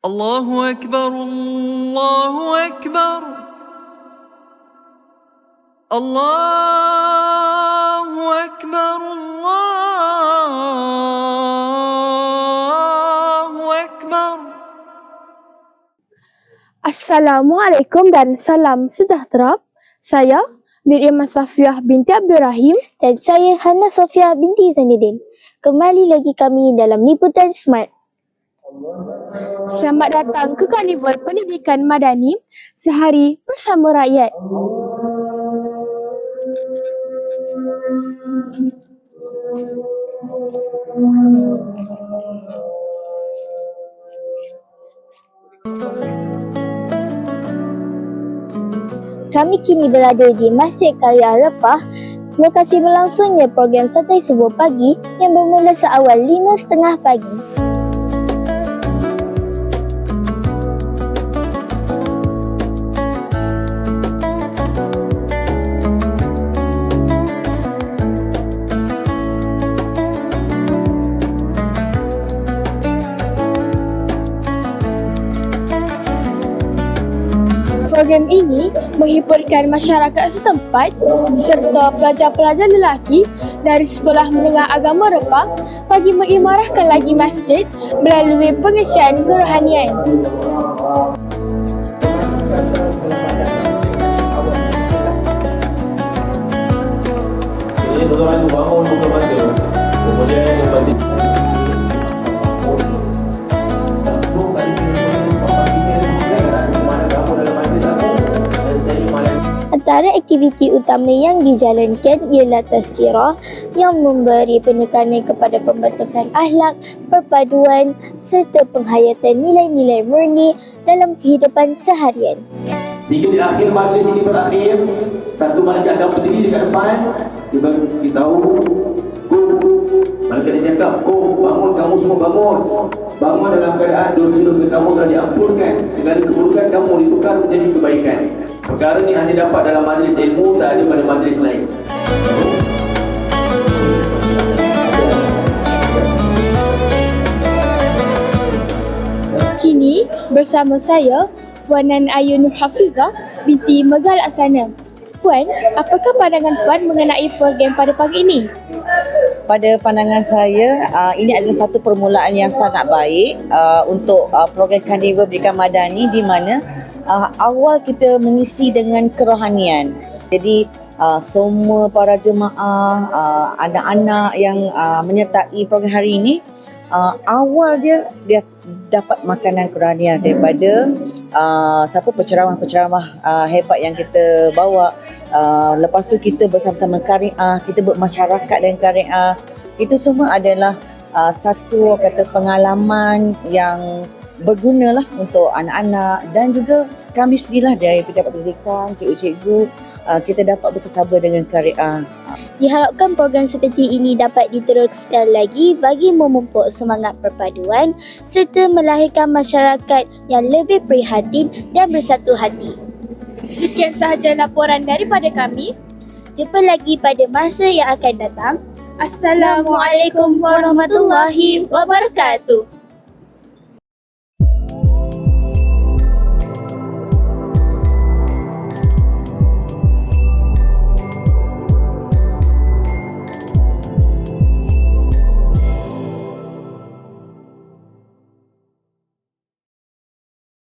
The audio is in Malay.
الله أكبر الله أكبر الله أكبر الله أكبر. Assalamualaikum dan salam sejahtera. Saya Nirima Safiah binti Abdul Rahim dan saya Hana Sofia binti Zainuddin. Kembali lagi kami dalam Liputan Smart. Selamat datang ke Karnival Pendidikan Madani Sehari Bersama Rakyat. Kami kini berada di Masjid Karya Repah, lokasi berlangsungnya program santai subuh pagi yang bermula seawal 5.30 pagi. Program ini menghiburkan masyarakat setempat serta pelajar-pelajar lelaki dari Sekolah Menengah Agama Repah bagi mengimarahkan lagi masjid melalui pengisian kerohanian. Ini tuan-tuan bangun buka mata. Kemudian yang balik. Antara aktiviti utama yang dijalankan ialah tazkirah yang memberi penekanan kepada pembentukan akhlak, perpaduan serta penghayatan nilai-nilai murni dalam kehidupan seharian. Sehingga di akhir majlis ini berakhir, satu malaikat akan berdiri dekat depan, dia beritahu, "Kum." Malaikat dia cakap, "Kum, bangun, kamu semua bangun. Bangun dalam keadaan dosa-dosa kamu telah diampunkan. Segala keburukan kamu ditukar menjadi kebaikan. Perkara ini hanya dapat dalam majlis ilmu, tak ada pada majlis lain." Kini bersama saya Puanan Ayu Nur Hafizah binti Megal Aksana. Puan, apakah pandangan Puan mengenai program pada pagi ini? Pada pandangan saya, ini adalah satu permulaan yang sangat baik untuk program Karnival Pendidikan Madani di mana awal kita mengisi dengan kerohanian. Jadi semua para jemaah, anak-anak yang menyertai program hari ini, awal dia dapat makanan kerohanian daripada penceramah hebat yang kita bawa. Lepas tu kita bersama-sama Qari'ah, kita bermasyarakat dengan Qari'ah. Itu semua adalah satu pengalaman yang berguna lah untuk anak-anak dan juga kami sendirilah dari Pejabat Pendidikan, cikgu-cikgu, kita dapat bersama dengan Qari'ah. Diharapkan program seperti ini dapat diteruskan lagi bagi memupuk semangat perpaduan serta melahirkan masyarakat yang lebih prihatin dan bersatu hati. Sekian sahaja laporan daripada kami. Jumpa lagi pada masa yang akan datang. Assalamualaikum warahmatullahi wabarakatuh.